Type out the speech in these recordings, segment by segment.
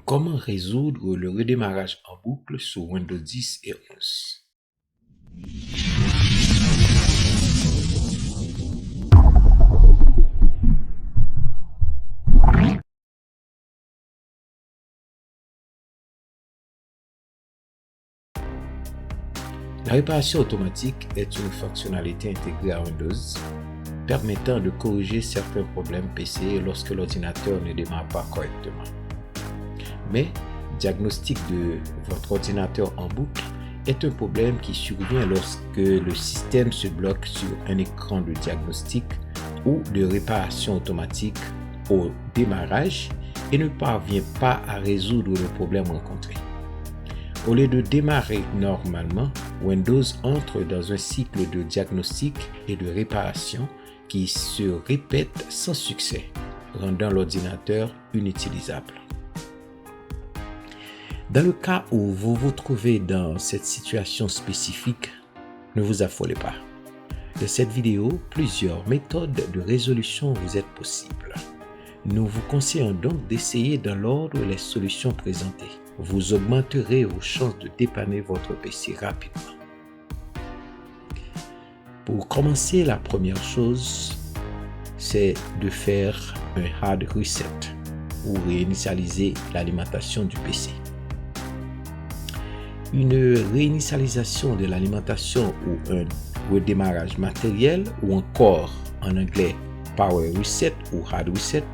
Comment résoudre le redémarrage en boucle sur Windows 10 et 11? La réparation automatique est une fonctionnalité intégrée à Windows permettant de corriger certains problèmes PC lorsque l'ordinateur ne démarre pas correctement. Mais diagnostic de votre ordinateur en boucle est un problème qui survient lorsque le système se bloque sur un écran de diagnostic ou de réparation automatique au démarrage et ne parvient pas à résoudre le problème rencontré. Au lieu de démarrer normalement, Windows entre dans un cycle de diagnostic et de réparation qui se répète sans succès, rendant l'ordinateur inutilisable. Dans le cas où vous vous trouvez dans cette situation spécifique, ne vous affolez pas. Dans cette vidéo, plusieurs méthodes de résolution vous est possibles. Nous vous conseillons donc d'essayer dans l'ordre les solutions présentées. Vous augmenterez vos chances de dépanner votre PC rapidement. Pour commencer, la première chose, c'est de faire un hard reset ou réinitialiser l'alimentation du PC. Une réinitialisation de l'alimentation ou un redémarrage matériel ou encore en anglais power reset ou hard reset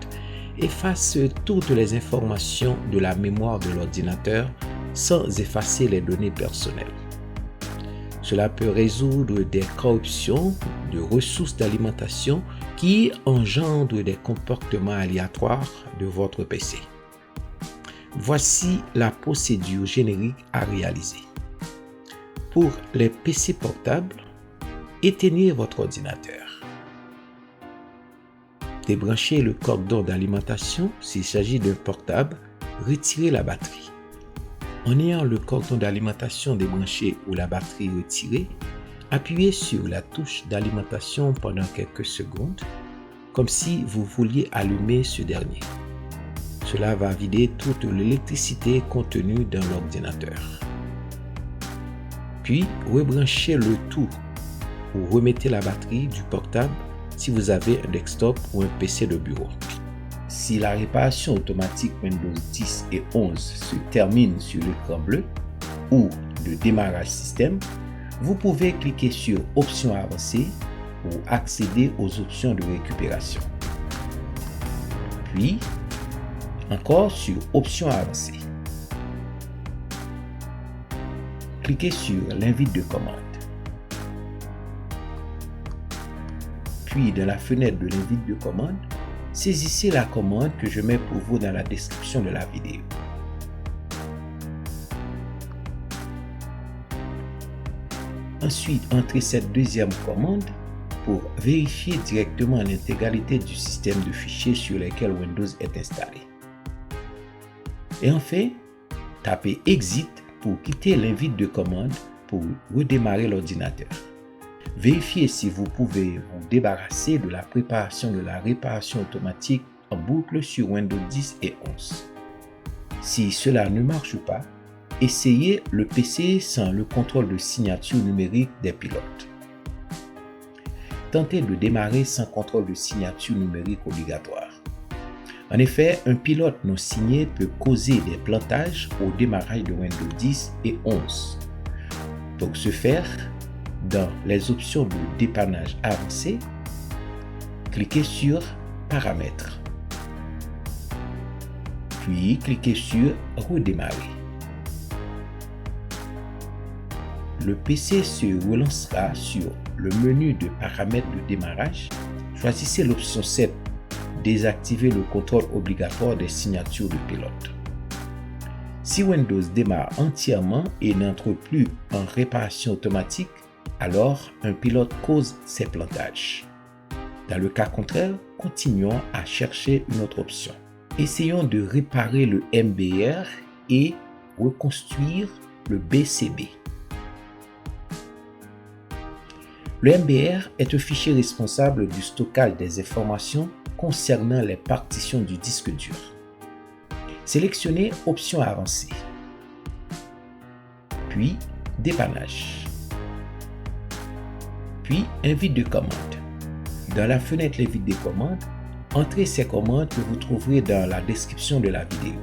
efface toutes les informations de la mémoire de l'ordinateur sans effacer les données personnelles. Cela peut résoudre des corruptions de ressources d'alimentation qui engendrent des comportements aléatoires de votre PC. Voici la procédure générique à réaliser. Pour les PC portables, éteignez votre ordinateur. Débranchez le cordon d'alimentation. S'il s'agit d'un portable, retirez la batterie. En ayant le cordon d'alimentation débranché ou la batterie retirée, appuyez sur la touche d'alimentation pendant quelques secondes, comme si vous vouliez allumer ce dernier. Cela va vider toute l'électricité contenue dans l'ordinateur. Puis, rebranchez le tout ou remettez la batterie du portable si vous avez un desktop ou un PC de bureau. Si la réparation automatique Windows 10 et 11 se termine sur l'écran bleu ou le démarrage système, vous pouvez cliquer sur Options avancées pour accéder aux options de récupération. Puis, encore sur Options avancées. Cliquez sur l'invite de commande. Puis, dans la fenêtre de l'invite de commande, saisissez la commande que je mets pour vous dans la description de la vidéo. Ensuite, entrez cette deuxième commande pour vérifier directement l'intégralité du système de fichiers sur lesquels Windows est installé. Et enfin, tapez Exit pour quitter l'invite de commande pour redémarrer l'ordinateur. Vérifiez si vous pouvez vous débarrasser de la préparation de la réparation automatique en boucle sur Windows 10 et 11. Si cela ne marche pas, essayez le PC sans le contrôle de signature numérique des pilotes. Tentez de démarrer sans contrôle de signature numérique obligatoire. En effet, un pilote non signé peut causer des plantages au démarrage de Windows 10 et 11. Pour ce faire, dans les options de dépannage avancé, cliquez sur Paramètres. Puis cliquez sur Redémarrer. Le PC se relancera sur le menu de paramètres de démarrage. Choisissez l'option 7. Désactiver le contrôle obligatoire des signatures de pilote. Si Windows démarre entièrement et n'entre plus en réparation automatique, alors un pilote cause ces plantages. Dans le cas contraire, continuons à chercher une autre option. Essayons de réparer le MBR et reconstruire le BCB. Le MBR est un fichier responsable du stockage des informations concernant les partitions du disque dur. Sélectionnez Options avancées, puis Dépannage, puis Invite de commande. Dans la fenêtre Invite des commandes, entrez ces commandes que vous trouverez dans la description de la vidéo.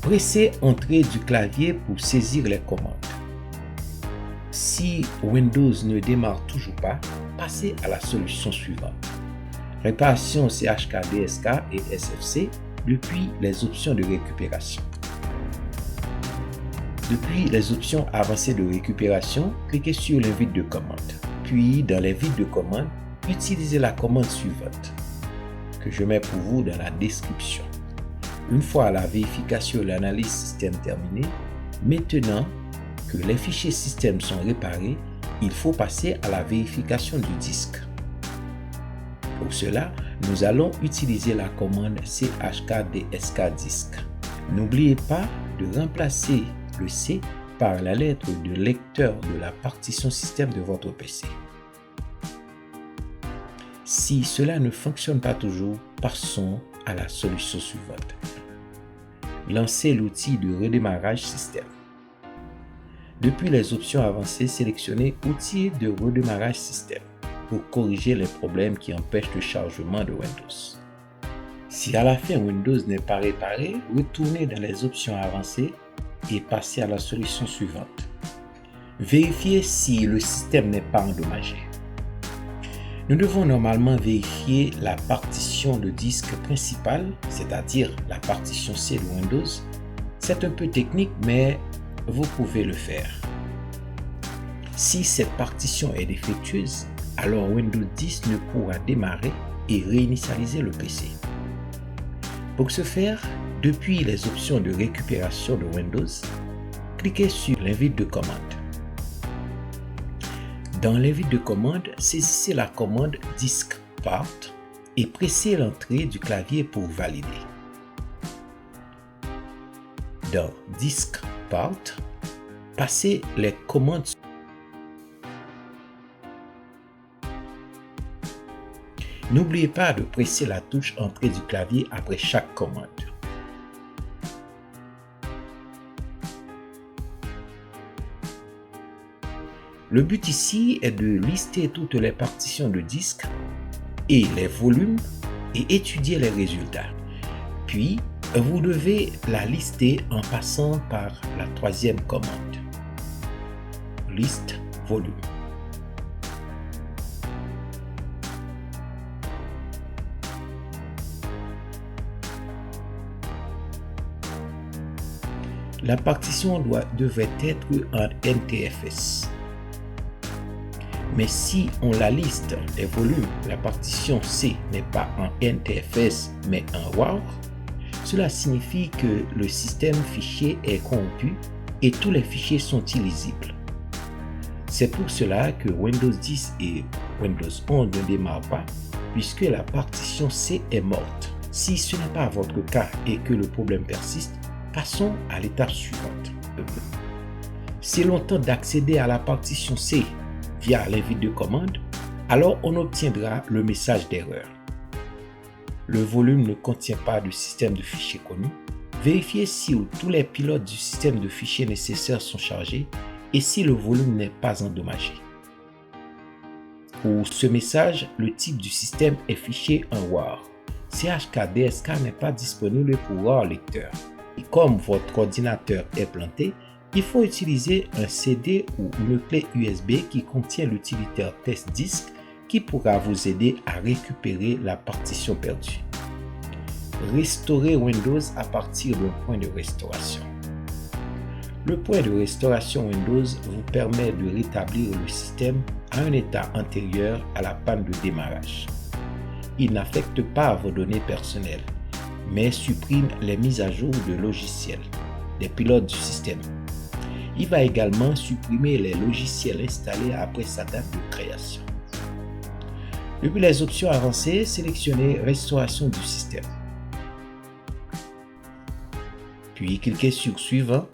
Pressez Entrée du clavier pour saisir les commandes. Si Windows ne démarre toujours pas, passez à la solution suivante. Réparation CHK, DSK et SFC depuis les options de récupération. Depuis les options avancées de récupération, cliquez sur l'invite de commande. Puis, dans l'invite de commande, utilisez la commande suivante que je mets pour vous dans la description. Une fois la vérification et l'analyse système terminée, maintenant que les fichiers système sont réparés, il faut passer à la vérification du disque. Pour cela, nous allons utiliser la commande chkdsk disk. N'oubliez pas de remplacer le C par la lettre de lecteur de la partition système de votre PC. Si cela ne fonctionne pas toujours, passons à la solution suivante. Lancez l'outil de redémarrage système. Depuis les options avancées, sélectionnez Outils de redémarrage système pour corriger les problèmes qui empêchent le chargement de Windows. Si à la fin Windows n'est pas réparé, retournez dans les options avancées et passez à la solution suivante. Vérifiez si le système n'est pas endommagé. Nous devons normalement vérifier la partition de disque principale, c'est-à-dire la partition C de Windows. C'est un peu technique, mais vous pouvez le faire. Si cette partition est défectueuse, alors Windows 10 ne pourra démarrer et réinitialiser le PC. Pour ce faire, depuis les options de récupération de Windows, cliquez sur l'invite de commande. Dans l'invite de commande, saisissez la commande Disk Part et pressez l'entrée du clavier pour valider. Dans Disk Part, passez les commandes. N'oubliez pas de presser la touche Entrée du clavier après chaque commande. Le but ici est de lister toutes les partitions de disque et les volumes et étudier les résultats. Puis, vous devez la lister en passant par la troisième commande. Liste volume. La partition devait être en NTFS. Mais si on la liste les volumes, la partition C n'est pas en NTFS mais en WAR, cela signifie que le système fichier est corrompu et tous les fichiers sont illisibles. C'est pour cela que Windows 10 et Windows 11 ne démarrent pas puisque la partition C est morte. Si ce n'est pas votre cas et que le problème persiste, passons à l'étape suivante. Si l'on tente d'accéder à la partition C via l'invite de commande, alors on obtiendra le message d'erreur. Le volume ne contient pas de système de fichiers connu. Vérifiez si tous les pilotes du système de fichiers nécessaires sont chargés et si le volume n'est pas endommagé. Pour ce message, le type du système est fichier en WAR. CHKDSK n'est pas disponible pour WAR lecteur. Et comme votre ordinateur est planté, il faut utiliser un CD ou une clé USB qui contient l'utilitaire test disk qui pourra vous aider à récupérer la partition perdue. Restaurer Windows à partir d'un point de restauration. Le point de restauration Windows vous permet de rétablir le système à un état antérieur à la panne de démarrage. Il n'affecte pas vos données personnelles, mais supprime les mises à jour de logiciels, des pilotes du système. Il va également supprimer les logiciels installés après sa date de création. Depuis les options avancées, sélectionnez Restauration du système. Puis cliquez sur Suivant.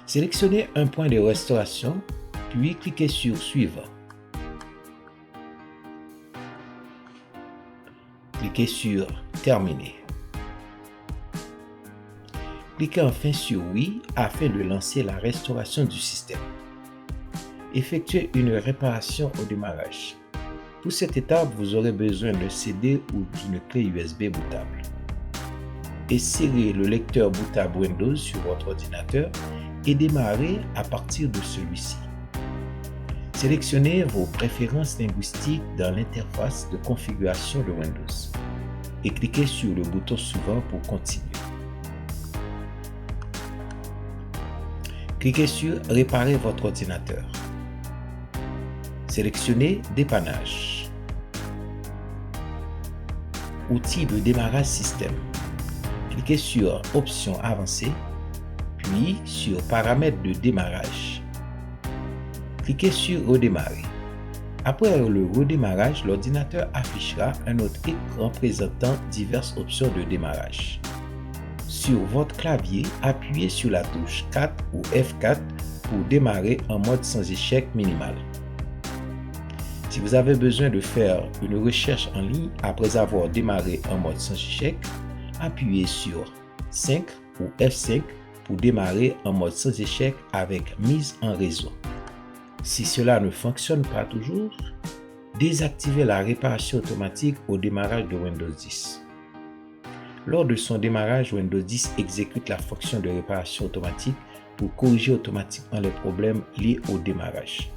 Sélectionnez un point de restauration, puis cliquez sur Suivant. cliquez sur Terminer. Cliquez enfin sur Oui afin de lancer la restauration du système. Effectuez une réparation au démarrage. Pour cette étape, vous aurez besoin d'un CD ou d'une clé USB bootable. Insérez le lecteur bootable Windows sur votre ordinateur et démarrez à partir de celui-ci. Sélectionnez vos préférences linguistiques dans l'interface de configuration de Windows et cliquez sur le bouton suivant pour continuer. Cliquez sur Réparer votre ordinateur. Sélectionnez Dépannage. Outils de démarrage système. Cliquez sur Options avancées, puis sur Paramètres de démarrage. Cliquez sur Redémarrer. Après le redémarrage, l'ordinateur affichera un autre écran présentant diverses options de démarrage. Sur votre clavier, appuyez sur la touche 4 ou F4 pour démarrer en mode sans échec minimal. Si vous avez besoin de faire une recherche en ligne après avoir démarré en mode sans échec, appuyez sur 5 ou F5 pour démarrer en mode sans échec avec mise en réseau. Si cela ne fonctionne pas toujours, désactivez la réparation automatique au démarrage de Windows 10. Lors de son démarrage, Windows 10 exécute la fonction de réparation automatique pour corriger automatiquement les problèmes liés au démarrage.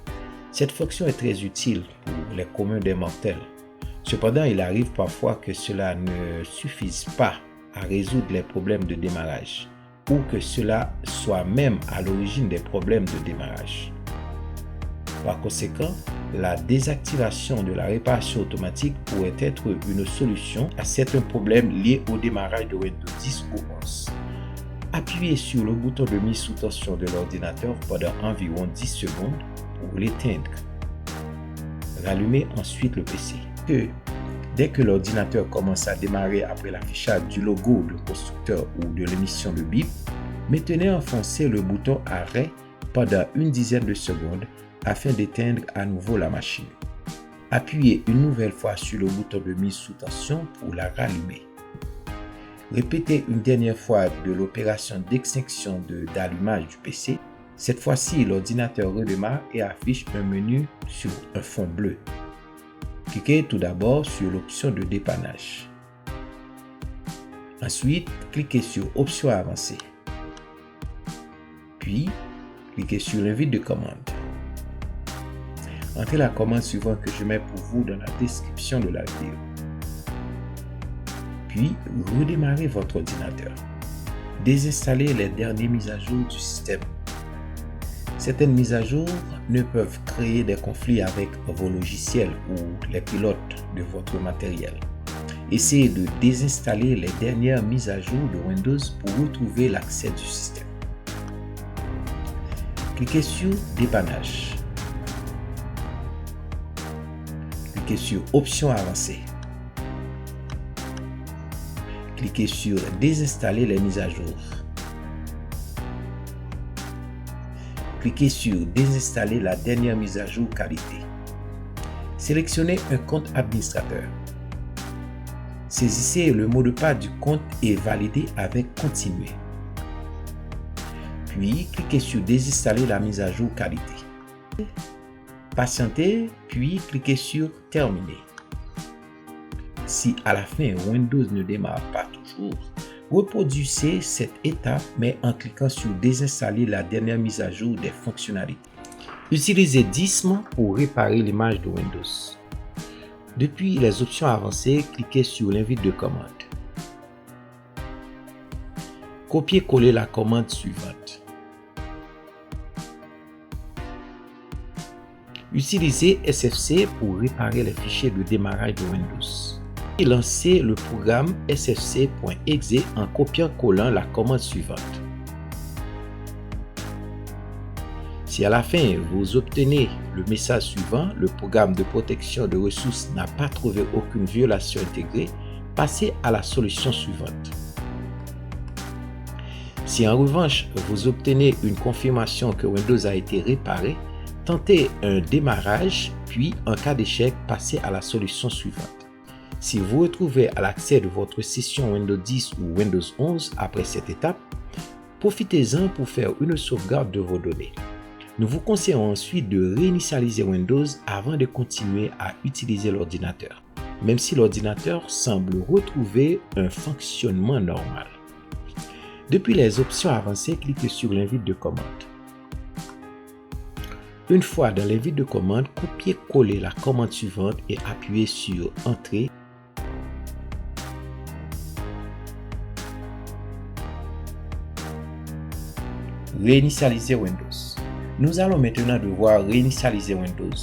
Cette fonction est très utile pour les communs des mortels. Cependant, il arrive parfois que cela ne suffise pas à résoudre les problèmes de démarrage ou que cela soit même à l'origine des problèmes de démarrage. Par conséquent, la désactivation de la réparation automatique pourrait être une solution à certains problèmes liés au démarrage de Windows 10 ou 11. Appuyez sur le bouton de mise sous tension de l'ordinateur pendant environ 10 secondes pour l'éteindre. Rallumez ensuite le PC. Dès que l'ordinateur commence à démarrer après l'affichage du logo de constructeur ou de l'émission de bip, maintenez enfoncé le bouton Arrêt pendant une dizaine de secondes afin d'éteindre à nouveau la machine. Appuyez une nouvelle fois sur le bouton de mise sous tension pour la rallumer. Répétez une dernière fois de l'opération d'extinction d'allumage du PC. Cette fois-ci, l'ordinateur redémarre et affiche un menu sur un fond bleu. Cliquez tout d'abord sur l'option de dépannage. Ensuite, cliquez sur Options avancées. Puis, cliquez sur l'invite de commande. Entrez la commande suivante que je mets pour vous dans la description de la vidéo. Puis, redémarrez votre ordinateur. Désinstallez les dernières mises à jour du système. Certaines mises à jour ne peuvent créer des conflits avec vos logiciels ou les pilotes de votre matériel. Essayez de désinstaller les dernières mises à jour de Windows pour retrouver l'accès du système. Cliquez sur Dépannage. Cliquez sur Options avancées. Cliquez sur Désinstaller les mises à jour. Cliquez sur Désinstaller la dernière mise à jour qualité. Sélectionnez un compte administrateur. Saisissez le mot de passe du compte et validez avec Continuer. Puis, cliquez sur Désinstaller la mise à jour qualité. Patientez, puis cliquez sur Terminer. Si à la fin Windows ne démarre pas toujours, reproduisez cette étape mais en cliquant sur Désinstaller la dernière mise à jour des fonctionnalités. Utilisez DISM pour réparer l'image de Windows. Depuis les options avancées, cliquez sur l'invite de commande. Copiez-coller la commande suivante. Utilisez SFC pour réparer les fichiers de démarrage de Windows. Et lancez le programme sfc.exe en copiant-collant la commande suivante. Si à la fin vous obtenez le message suivant, le programme de protection de ressources n'a pas trouvé aucune violation intégrée, passez à la solution suivante. Si en revanche vous obtenez une confirmation que Windows a été réparé, tentez un démarrage, puis en cas d'échec, passez à la solution suivante. Si vous retrouvez à l'accès de votre session Windows 10 ou Windows 11 après cette étape, profitez-en pour faire une sauvegarde de vos données. Nous vous conseillons ensuite de réinitialiser Windows avant de continuer à utiliser l'ordinateur, même si l'ordinateur semble retrouver un fonctionnement normal. Depuis les options avancées, cliquez sur l'invite de commande. Une fois dans l'invite de commande, copiez-coller la commande suivante et appuyez sur Entrée. Réinitialiser Windows. Nous allons maintenant devoir réinitialiser Windows.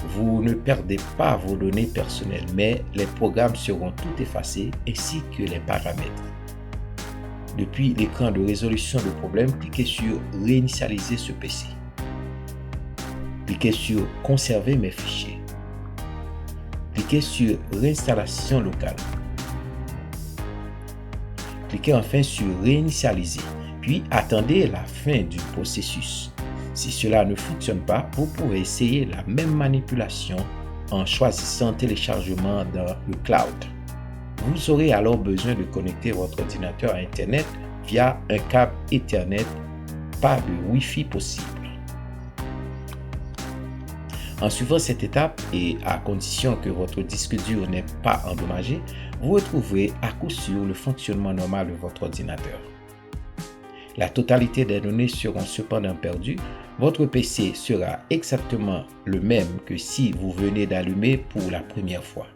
Vous ne perdez pas vos données personnelles, mais les programmes seront tout effacés ainsi que les paramètres. Depuis l'écran de résolution de problème, cliquez sur Réinitialiser ce PC. Cliquez sur Conserver mes fichiers. Cliquez sur Réinstallation locale. Cliquez enfin sur Réinitialiser, puis attendez la fin du processus. Si cela ne fonctionne pas, vous pourrez essayer la même manipulation en choisissant Téléchargement dans le cloud. Vous aurez alors besoin de connecter votre ordinateur à Internet via un câble Ethernet, pas de Wi-Fi possible. En suivant cette étape et à condition que votre disque dur n'est pas endommagé, vous retrouverez à coup sûr le fonctionnement normal de votre ordinateur. La totalité des données seront cependant perdues. Votre PC sera exactement le même que si vous venez d'allumer pour la première fois.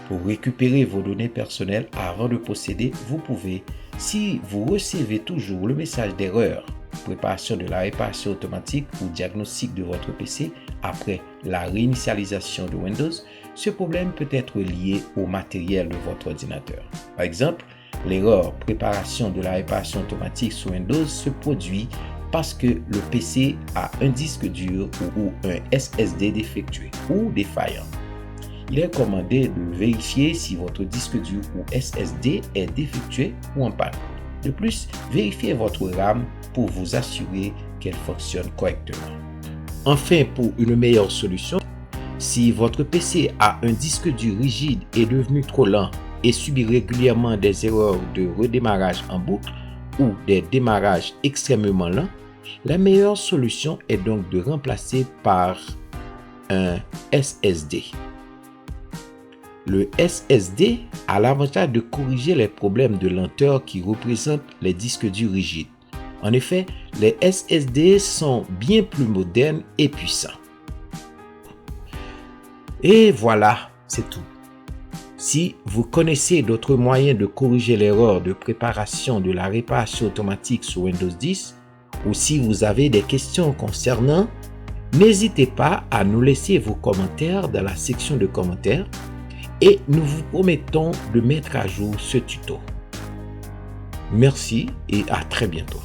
Pour récupérer vos données personnelles avant de procéder, vous pouvez, si vous recevez toujours le message d'erreur, préparation de la réparation automatique ou diagnostic de votre PC après la réinitialisation de Windows, ce problème peut être lié au matériel de votre ordinateur. Par exemple, l'erreur préparation de la réparation automatique sur Windows se produit parce que le PC a un disque dur ou un SSD défectueux ou défaillant. Il est recommandé de vérifier si votre disque dur ou SSD est défectueux ou en panne. De plus, vérifiez votre RAM pour vous assurer qu'elle fonctionne correctement. Enfin, pour une meilleure solution, si votre PC a un disque dur rigide et devenu trop lent et subit régulièrement des erreurs de redémarrage en boucle ou des démarrages extrêmement lents, la meilleure solution est donc de remplacer par un SSD. Le SSD a l'avantage de corriger les problèmes de lenteur qui représentent les disques durs rigides. En effet, les SSD sont bien plus modernes et puissants. Et voilà, c'est tout. Si vous connaissez d'autres moyens de corriger l'erreur de préparation de la réparation automatique sur Windows 10, ou si vous avez des questions concernant, n'hésitez pas à nous laisser vos commentaires dans la section de commentaires et nous vous promettons de mettre à jour ce tuto. Merci et à très bientôt.